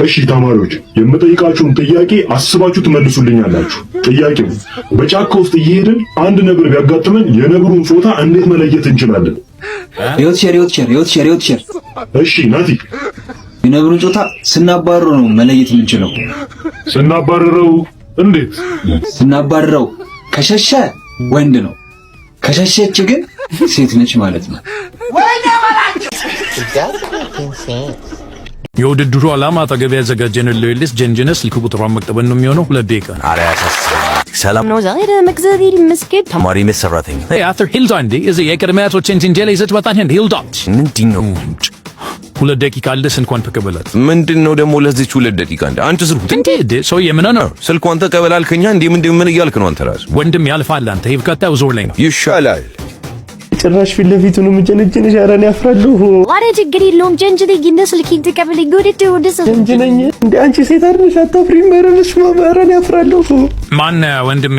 እሺ ተማሪዎች የምጠይቃችሁን ጥያቄ አስባችሁ ትመልሱልኛላችሁ። ጥያቄው በጫካ ውስጥ እየሄድን አንድ ነብር ቢያጋጥመን የነብሩን ጾታ እንዴት መለየት እንችላለን? ሪዮት ሼር። እሺ ናቲ። የነብሩን ጾታ ስናባረረው ነው መለየት የምንችለው። ስናባረረው እንዴት? ስናባረረው ከሸሸ ወንድ ነው፣ ከሸሸች ግን ሴት ነች ማለት ነው። የውድድሩ ዓላማ አጠገብ ያዘጋጀንልህ ልስ ጀንጀነስ ልክ ቁጥሯን መቅጠበን ነው የሚሆነው። 2 ደቂቃ ሰላም ነው። ዛሬ መግዛት ይመስገን ተማሪ ቤት ሰራተኛ አፍተር ሂልዳ እንዴ እዚ የቀድሚያቶችን እንጀላ ይዘት ወጣን እንዴ ሂልዳ ምንድን ነው? 2 ደቂቃ አለስ እንኳን ተቀበላት። ምንድን ነው ደግሞ ለዚች 2 ደቂቃ እንዴ? አንተ ስልኩ እንዴ ሰው የምነው ስልኳን ተቀበላልከኛ እንዴ? ምን እያልክ ነው አንተ ራስህ? ወንድም ያልፋል። አንተ ይብካታው ዞር ላይ ነው ይሻላል። ጭራሽ ፊት ለፊቱን ምጀነጀነሽ አራን ያፍራለሁ። ዋሬ ችግር የለውም ጀንጅኔ ግን ስልኪን ተቀበለኝ። ወደደ ወደሰ ጀንጅነኝ እንደ አንቺ ሴት አይደለሽ አታፍሪም? በረልሽ ማባራን ያፍራለሁ። ማን ወንድም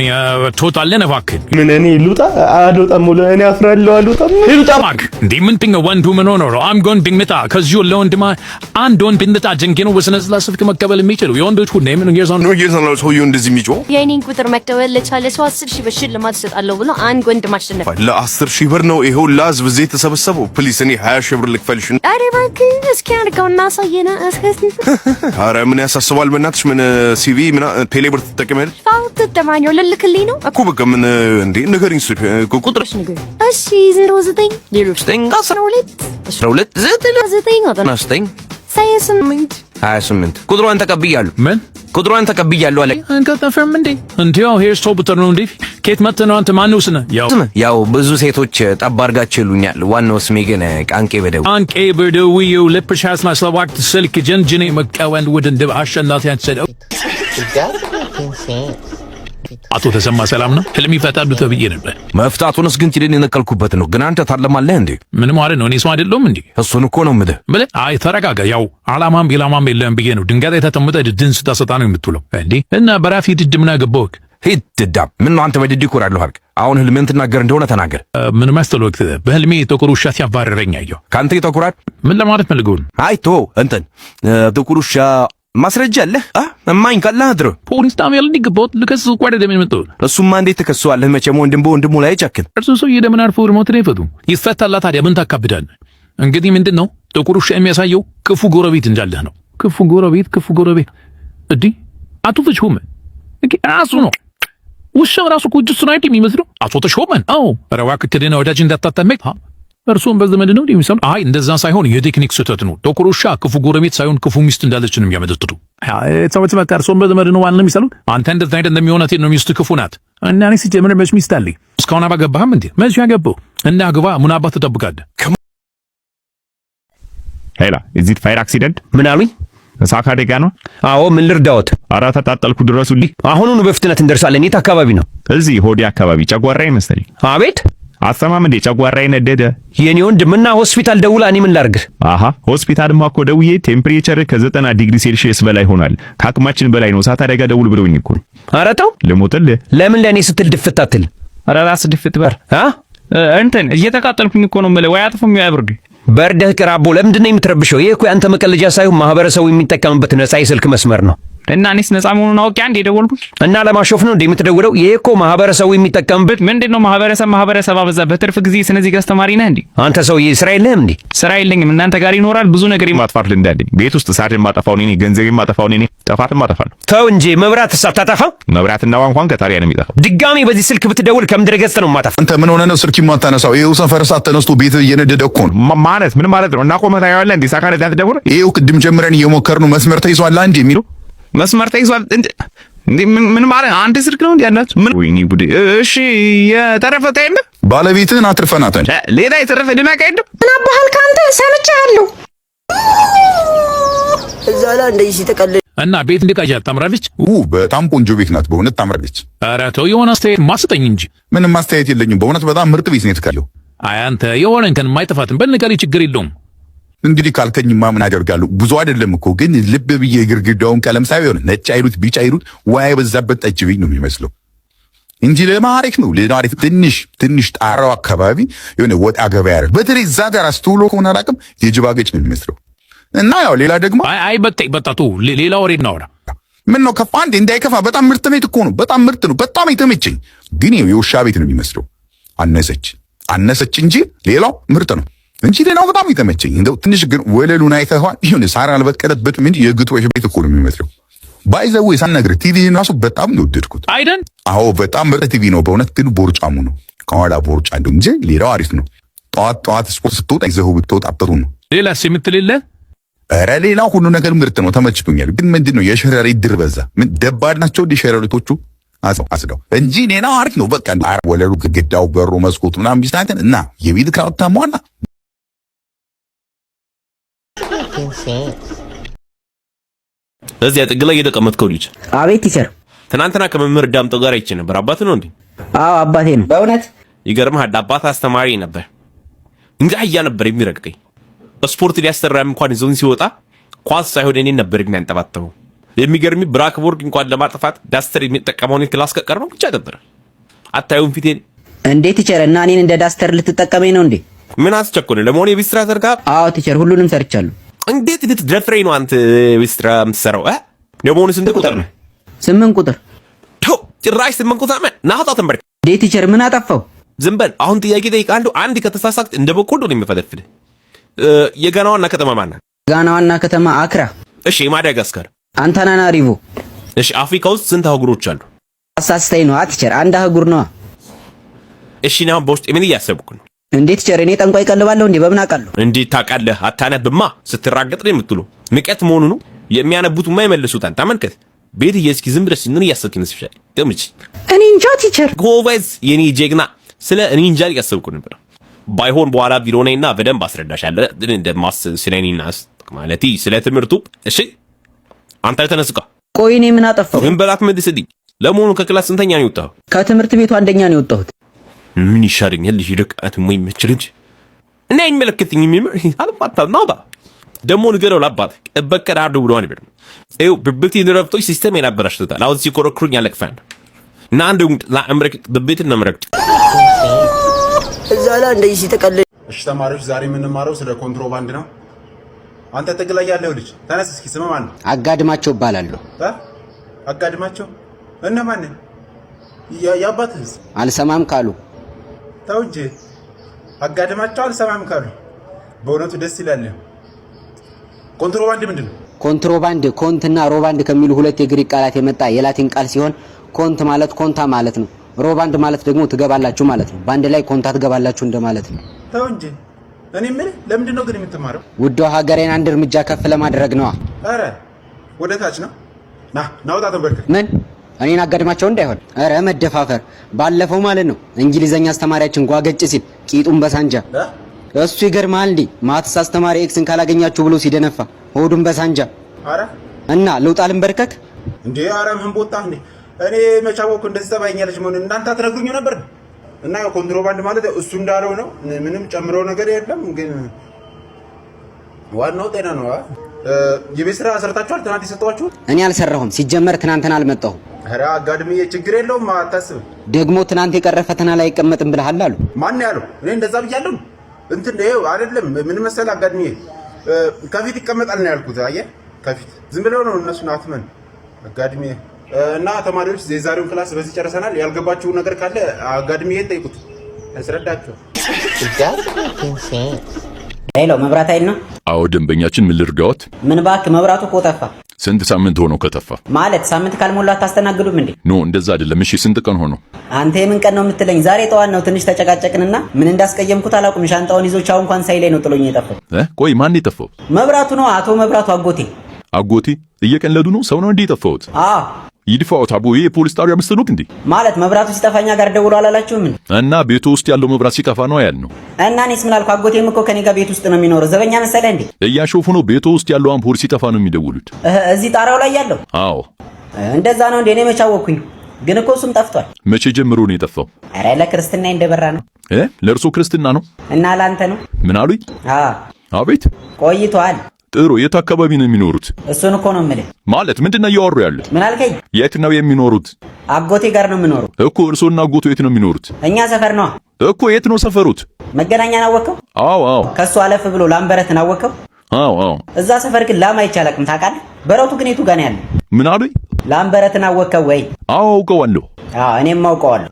ትወጣለህ? እባክህ ምን እኔ ልውጣ? አልወጣም። እኔ አፍራለሁ። አልወጣም። ልውጣ ማክ እንዴ ምንድን ነው ወንዱ ምን ሆኖ ነው? አም ጎን ቢንግታ ከዚሁ ለወንድማ አንድ ወንድ ቢንግታ ጀንጌ ነው ወስነ ስልክ መቀበል የሚችለው የወንዶች ሁሉ ምን ነው ነው ሰውዬው እንደዚህ የሚጮህ የኔን ቁጥር መቀበል ለቻለ ሰው 10,000 ብር ሽልማት እሰጣለሁ ብሎ አንድ ወንድ ማሸነፍ ለ10,000 ብር ነው ይሄው ላዝ በዚህ ተሰበሰበው። ፕሊስ እኔ 20,000 ብር ልክፈልሽ። አሬ እባክህ እስኪ አድርገውና አሳየና እስከዚህ አረ ምን ያሳስባል? በእናትሽ ምን ሲቪ ምን ቴሌብር ትጠቀሚያለሽ? ተማኛው ልልክልኝ ነው እኮ በቃ ምን እንዴ ንገሪኝ። ቁጥርሽ ንገሪኝ። እሺ 09 ሌሎች 28 ቁጥሯን ተቀብያለሁ። ምን ቁጥሯን ተቀብያለሁ አለ። አንከተፈም እንዴ እንዴው ሄርስ ቶብተር ነው እንዴ? ከየት መጥተህ ነው አንተ? ማነውስ ነህ? ያው ብዙ ሴቶች ጠብ አድርጋችሁ ይሉኛል። ዋናው ስሜ ግን ቃንቄ በደውዬው ለፕሻስ ማስለዋክ ስልክ ጀንጅኔ መቀወን ወደ እንደ አሸናፊ ያንሰደው አቶ ተሰማ ሰላም ነው። ህልም ይፈታሉ ተብዬ ነበር። መፍታቱንስ ግን ትልን የነቀልኩበት ነው። ግን አንተ ታለማለህ እንዴ? ምን ማለት ነው? እኔ ሰው አይደለሁም እንዴ? እሱን እኮ ነው የምልህ። አይ ተረጋጋ። ያው ዓላማም ቢላማም የለም ብዬ ነው። ድንጋይ ተተምጠህ ድድን ስታሰጣ ነው የምትውለው እንዴ? እና በራፊ ድድ ምን አገባህ? ሂድ ድዳም። ምን ነው አንተ በድድ ይኮራለሁ አልክ? አሁን ህልምን ትናገር እንደሆነ ተናገር። ምን ማስተሎክ በህልሜ ጥቁር ውሻ ሲያባረረኝ አየሁ። ካንተ ይተኩራል? ምን ለማለት ፈልገው ነው? አይቶ እንትን ጥቁር ውሻ ማስረጃ አለ? እማኝ ካላህ ድሮ ፖሊስ ጣቢያ እንዲገባው ልከስስ እኮ አይደለም የመጣው። እሱማ እንዴት ተከሰዋለህ? መቼም ወንድሙ ላይ ጨክን። እርሱ ሰው የደምን አርፎ ሞት ነው ይፈቱ ይፈታላ። ታዲያ ምን ታካብዳለህ? እንግዲህ ምንድነው ጥቁር ውሻ የሚያሳየው ክፉ ጎረቤት እንዳለህ ነው። ክፉ ጎረቤት እዲ አቶ ተሾመ እንግዲህ ራሱ ነው ውሻው ራሱ እኮ እሱን አይደል የሚመስለው? አቶ ተሾመን አዎ ረዋክ ከደና ወዳጅ እንዳታጣመቅ እርሱም በዘመድ ነው የሚሰማው። አይ እንደዛ ሳይሆን የቴክኒክ ስህተት ነው። ጥቁር ውሻ ክፉ ጎረቤት ሳይሆን ክፉ ሚስት እንዳለች ነው የሚያመለክቱ። ሰዎች በቃ እርሱም በዘመድ ነው ዋና የሚሰሉት። አንተ እንደዛ አይደል እንደሚሆናት ነው ሚስት ክፉ ናት። እና እኔ ሲጀምር መች ሚስት አለኝ እስካሁን አባገባህም እንዴ? መች ያገባው እና ግባ ምን አባት ትጠብቃለህ? ሄላ እዚህ ፋየር አክሲደንት ምን አሉኝ? እሳት አደጋ ነው። አዎ ምን ልርዳዎት? ኧረ ተጣጣልኩ ድረሱልኝ። አሁኑኑ በፍጥነት እንደርሳለን። የት አካባቢ ነው? እዚህ ሆዴ አካባቢ ጨጓራዬ መሰለኝ። አቤት አሰማም እንዴ ጨጓራዬ ነደደ። የኔ ወንድምና ሆስፒታል ደውላ እኔ ምን ላድርግ? አሃ ሆስፒታልማ እኮ ደውዬ ቴምፕሬቸር ከ90 ዲግሪ ሴልሺየስ በላይ ሆኗል፣ ከአቅማችን በላይ ነው፣ እሳት አደጋ ደውል ብለውኝ እኮ። ኧረ ተው ልሞትልህ። ለምን ለኔ ስትል ድፍት አትል? ኧረ ራስ ድፍት በር እንትን እየተቃጠልኩኝ እኮ ነው የምልህ። ወይ አጥፎም ያብርድ በርደህ ቅራቦ። ለምንድን ነው የምትረብሸው? ይሄ እኮ ያንተ መቀለጃ ሳይሆን ማህበረሰቡ የሚጠቀምበት ነፃ የስልክ መስመር ነው። እና እኔስ ነፃ መሆኑን አውቄ አንዴ የደወልኩት እና ለማሾፍ ነው እንዴ የምትደውለው? ይሄ እኮ ማህበረሰቡ የሚጠቀምበት። ምንድነው ማህበረሰብ አበዛ። በትርፍ ጊዜ ስነ ዜጋ አስተማሪ ነህ እንዴ አንተ ሰውዬ? ስራ የለህም እንዴ? ስራ የለኝም። እናንተ ጋር ይኖራል ብዙ ነገር ማጥፋት ልንዳለኝ። ቤት ውስጥ እሳትን ማጠፋው እኔ ነኝ፣ ገንዘቤን ማጠፋው እኔ ነኝ፣ ጥፋትን ማጠፋው። ተው እንጂ መብራት ሳታጠፋ። መብራትና ውሃ እንኳን ከጣሪያ ነው የሚጠፋው። ድጋሚ በዚህ ስልክ ብትደውል ከምድረ ገጽ ነው ማጠፋ። አንተ ምን ሆነ ነው ስልክ የማታነሳው? ይሄው ሰፈር እሳት ተነስቶ ቤት እየነደደ እኮ ነው። ማለት ምን ማለት ነው? እና ቆመታ ያለ እንዴ ሳካለ ዳትደውል። ይሄው ቅድም ጀምረን እየሞከርነው መስመር ተይዟል አንዴ የሚለው መስመር ተይዟል እንዴ? ምን ማለት አንድ ስልክ ነው እንዴ ያላችሁ? ምን ወይኔ ጉዴ! እሺ የተረፈ ታይም ባለቤትህን አትርፈናት እንዴ? ሌላ የተረፈ ድናቅ አይደለም። ምን አባህል ካንተ ሰምቻለሁ። እዛ ላይ እንደዚህ ሲተቀልል እና ቤት እንድቃያ ታምራለች። በጣም ቆንጆ ቤት ናት በእውነት ታምራለች። ኧረ ተው የሆነ አስተያየት ማስጠኝ እንጂ። ምንም አስተያየት የለኝም በእውነት በጣም ምርጥ ቤት ነው የተካለው። አይ አንተ የሆነ እንከን የማይጠፋትን በልንገሪ ችግር የለውም። እንግዲህ ካልከኝማ ምን አደርጋለሁ? ብዙ አይደለም እኮ ግን ልብ ብዬ ግርግዳውን ቀለም ሳይሆን ነጭ አይሉት ቢጫ አይሉት ወይ በዛበት ጠጅ ቤት ነው የሚመስለው እንጂ ለማሪክ ነው። ለማሪክ ትንሽ ጣራው አካባቢ የሆነ ወጣ ገበያ ያረ በተለይ እዛ ጋር አስተውሎ ከሆነ አላውቅም የጅባገጭ ነው የሚመስለው እና ያው ሌላ ደግሞ አይ በጣቱ ሌላ ወሬ እናወራ። ምን ነው ከፋ እንዴ? እንዳይከፋ በጣም ምርጥ ቤት እኮ ነው። በጣም ምርጥ ነው። በጣም የተመቸኝ ግን የውሻ ቤት ነው የሚመስለው። አነሰች እንጂ ሌላው ምርጥ ነው እንጂ ሌላው በጣም የተመቸኝ። እንደው ትንሽ ግን ወለሉን አይተኸዋል? ይሁን ሳር አልበቀለበትም እንጂ የግጦሽ ቤት እኮ ነው የሚመስለው። ባይዘው ሳልነግርህ ቲቪ ራሱ በጣም ነው ወደድኩት። አይደን? አዎ በጣም ምርጥ ቲቪ ነው በእውነት። ግን ቦርጫሙ ነው ከኋላ ቦርጫ እንደው እንጂ ሌላው አሪፍ ነው። ጠዋት ስፖርት ስትወጣ ይዘው ብትወጣ ጥሩ ነው። ሌላስ የምትልለ? ኧረ ሌላው ሁሉ ነገር ምርጥ ነው፣ ተመችቶኛል። ግን ምንድነው የሸረሪት ድር በዛ። ምን ደባድ ናቸው ሸረሪቶቹ። አስደው እንጂ ሌላው አሪፍ ነው። በቃ ወለሉ፣ ግድግዳው፣ በሩ፣ መስኮቱ ምናምን ቢስተካከል እና የቤት ዕቃው ተሟላ። እዚያ ጥግ ላይ የተቀመጥከው ልጅ አቤት ቲቸር። ትናንትና ከመምህር ዳምጠው ጋር አይቼ ነበር። አባት ነው እንዴ? አዎ አባቴ ነው። በእውነት ይገርምሃል፣ አባት አስተማሪ ነበር። እንጃ አያ ነበር የሚረግጠኝ። ስፖርት ሊያሰራም እንኳን ይዞን ሲወጣ ኳስ ሳይሆን እኔን ነበር የሚያንጠባጥበው። የሚገርም ብላክቦርድ እንኳን ለማጥፋት ዳስተር የሚጠቀመውን ክላስ ከቀረው ብቻ ነበር። አታዩም ፊቴን እንዴ ቲቸር? እና እኔን እንደ ዳስተር ልትጠቀመኝ ነው እንዴ? ምን አስቸኮለ? ለመሆኑ የቤት ስራ ሰርካ? አዎ ቲቸር፣ ሁሉንም ሰርቻለሁ። እንዴት ልትደፍረኝ ነው አንተ የቤት ስራ የምትሰራው? ለመሆኑ ስንት ቁጥር ነው? 8 ቁጥር። ጭራሽ 8 ቁጥር ናታ ተንበርክ። እንዴ ቲቸር ምን አጠፋው? ዝም በል። አሁን ጥያቄ ጠይቃለሁ። አንድ ከተሳሳት እንደ በቆሎ ነው የሚፈለፍል። የጋና ዋና ከተማ ማን ናት? ጋና ዋና ከተማ አክራ። እሺ የማዳጋስካር? አንታናናሪቮ። እሺ አፍሪካ ውስጥ ስንት አህጉሮች አሉ? አሳስተኝ ነው ቲቸር፣ አንድ አህጉር ነው። እሺ ነው በውስጥ ምን እያሰብኩ ነው? እንዴት ቲቸር? እኔ ጠንቋይ ቀልባለሁ እንዴ? በምን አውቃለሁ? እንዴት ታውቃለህ? አታነብማ። ስትራገጥ ነው የምትሉ። ንቀት መሆኑ ነው። የሚያነቡት የማይመልሱታል። ተመልከት። ቤት እስኪ ዝም ብለህ ምን እያሰብክ ይመስልሻል? ገምች። እኔ እንጃ ቲቸር። ጎበዝ የኔ ጀግና። ስለ እኔ እንጃ እያሰብኩ ነበር። ባይሆን በኋላ ቢሮ ነይና በደንብ አስረዳሻለሁ። እንደማስ ስለኔና ማለቴ ስለ ትምህርቱ። እሺ አንተ ተነስቃ። ቆይ እኔ ምን አጠፋው? ምን በላት መልስልኝ። ለመሆኑ ከክላስ ስንተኛ ነው የወጣኸው? ከትምህርት ቤቱ አንደኛ ነው የወጣሁት። ምን ይሻለኛል? ልጅ ይደቃት ወይ መችልጅ እና አይመለከትኝም። አልፋታም ነው ደግሞ ንገረው ለአባት እበቀዳዱ ብሎ ነበር። እው ብብቴ ንረፍቶች ሲስተም ያናበራሽታል። አሁን ሲኮረክሩኝ ያለቅፋል እና አንዱ ለአምረክ ብብት ነምረክ እዛ ላይ እንደዚህ ሲተቀል። እሺ ተማሪዎች ዛሬ የምንማረው ስለ ኮንትሮባንድ ነው። አንተ ጥግ ላይ ያለው ልጅ ተነስ እስኪ። ስም ማን ነው? አጋድማቸው እባላለሁ። አጋድማቸው? እነማን ነው? ያባትህስ? አልሰማም ካሉ ተው እንጂ አጋድማቸው አልሰማም ካሉ። በእውነቱ ደስ ይላል። ኮንትሮባንድ ምንድን ነው? ኮንትሮባንድ ኮንትና ሮባንድ ከሚሉ ሁለት የግሪክ ቃላት የመጣ የላቲን ቃል ሲሆን ኮንት ማለት ኮንታ ማለት ነው። ሮባንድ ማለት ደግሞ ትገባላችሁ ማለት ነው። በአንድ ላይ ኮንታ ትገባላችሁ እንደማለት ነው። ተው እንጂ እኔ ምን ለምንድን ነው ግን የምትማረው? ውዷ ሀገሬን አንድ እርምጃ ከፍ ለማድረግ ነዋ። አረ ወደ ታች ነው። ናውጣ ተንበርከክ። ምን እኔን አጋድማቸው እንዳይሆን። አረ መደፋፈር። ባለፈው ማለት ነው እንግሊዘኛ አስተማሪያችን ጓገጭ ሲል ቂጡን በሳንጃ እሱ ይገርማል እንዴ ማትስ አስተማሪ ኤክስን ካላገኛችሁ ብሎ ሲደነፋ ሆዱን በሳንጃ። አረ እና ልውጣ ልንበርከክ እንዴ? አረ ምን ቦታ እንዴ? እኔ መቻወኩ እንደዚህ ተባይኛለች ምን እናንተ አትነግሩኝ ነበር? እና ኮንትሮባንድ ማለት እሱ እንዳለው ነው። ምንም ጨምሮ ነገር የለም። ግን ዋናው ጤና ነው። የቤት ስራ ሰርታችኋል? ትናንት የሰጠኋችሁ? እኔ አልሰራሁም። ሲጀመር ትናንትና አልመጣሁም። ኧረ አጋድምዬ ችግር የለውም አታስብ። ደግሞ ትናንት የቀረ ፈተና ላይ አይቀመጥም ብለሃል አሉ። ማን ያለው? እኔ እንደዛ ብያለሁ? እንትን ነው አይደለም። ምን መሰለህ አጋድምዬ ከፊት ይቀመጣል ነው ያልኩት። አየህ ከፊት ዝም ብለው ነው እነሱን አትመን አጋድምዬ። እና ተማሪዎች የዛሬውን ክላስ በዚህ ጨርሰናል። ያልገባችሁ ነገር ካለ አጋድምዬን ጠይቁት፣ ያስረዳችኋል። ሄሎ መብራት ኃይል ነው? አዎ ደንበኛችን፣ ምን ልርዳዎት? ምን እባክህ መብራቱ እኮ ጠፋ። ስንት ሳምንት ሆኖ ከጠፋ? ማለት ሳምንት ካልሞላ አታስተናግዱም እንዴ? ኖ እንደዛ አይደለም። እሺ ስንት ቀን ሆኖ? አንተ የምን ቀን ነው የምትለኝ? ዛሬ ጠዋት ነው። ትንሽ ተጨቃጨቅንና ምን እንዳስቀየምኩት አላውቅም። ሻንጣውን ይዞ ቻው እንኳን ሳይለኝ ነው ጥሎኝ የጠፋው። ቆይ ማን የጠፋው? መብራቱ ነው። አቶ መብራቱ አጎቴ። አጎቴ? እየቀለዱ ነው? ሰው ነው እንዴ የጠፋውት? አዎ ይድፋውት። አቦ ይሄ የፖሊስ ጣቢያ መስሎት እንዴ? ማለት መብራቱ ሲጠፋኛ ጋር ደውሎ አላላችሁም? እና ቤቱ ውስጥ ያለው መብራት ሲጠፋ ነው ያልነው። እና እኔስ ምን አልኩ? አጎቴም እኮ ከኔ ጋር ቤት ውስጥ ነው የሚኖረው። ዘበኛ መሰለህ እንዴ? እያሾፉ ነው። ቤቱ ውስጥ ያለው አምፖል ሲጠፋ ነው የሚደውሉት። እዚህ ጣራው ላይ ያለው? አዎ እንደዛ ነው እንዴ? እኔ መች አወኩኝ? ግን እኮ እሱም ጠፍቷል። መቼ ጀምሮ ነው የጠፋው? ኧረ ለክርስትና እንደበራ ነው። ለእርሶ ክርስትና ነው? እና ላንተ ነው? ምን አሉኝ? አቤት ቆይቷል። ጥሩ። የት አካባቢ ነው የሚኖሩት? እሱን እኮ ነው የምልህ። ማለት ምንድነው እያወሩ ያሉት? ምን አልከኝ? የት ነው የሚኖሩት? አጎቴ ጋር ነው የምኖረው እኮ። እርሶና አጎቱ የት ነው የሚኖሩት? እኛ ሰፈር ነው እኮ። የት ነው ሰፈሩት? መገናኛን አወቀው? አዎ። ከሱ አለፍ ብሎ ላምበረትን አወቀው? አዎ እዛ ሰፈር ግን ላም አይቻልም ታውቃለህ? በረቱ ግን የቱ ጋር ነው ያለው? ምን አሉኝ? ላም በረትን አወቀው ወይ? አዎ አውቀዋለሁ። እኔም አውቀዋለሁ።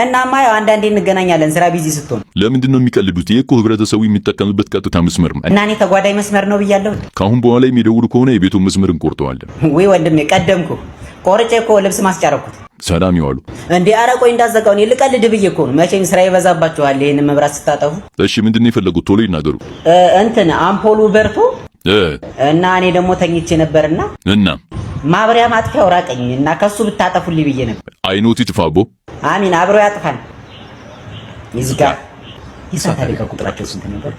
እናማ ያው አንዳንዴ እንገናኛለን ስራ ቢዚ ስትሆን። ለምንድን ነው የሚቀልዱት? ይሄ እኮ ህብረተሰቡ የሚጠቀምበት ቀጥታ መስመር ነው። እና እኔ ተጓዳኝ መስመር ነው ብያለሁ። ካሁን በኋላ የሚደውሉ ከሆነ የቤቱን መስመር እንቆርጠዋለን። ወይ ወንድሜ ቀደምኩ። ቆርጬ እኮ ልብስ ማስጫረኩት። ሰላም ይዋሉ። እንዴ ኧረ ቆይ እንዳዘጋው እኔ ልቀልድ ብዬ እኮ ነው። መቼም ስራ ይበዛባችኋል ይሄን መብራት ስታጠፉ። እሺ ምንድን ነው የፈለጉት? ቶሎ ይናገሩ። እንትን አምፖሉ በርቶ እና እኔ ደግሞ ተኝቼ ነበርና ማብሪያ ማጥፊያው ራቀኝ እና ከሱ ብታጠፉልኝ ብዬ ነበር። አይኖት ይጥፋቦ። አሚን አብሮ ያጥፋል። ይዝጋ። ይሳታል። ቁጥራቸው ስንት ነበር?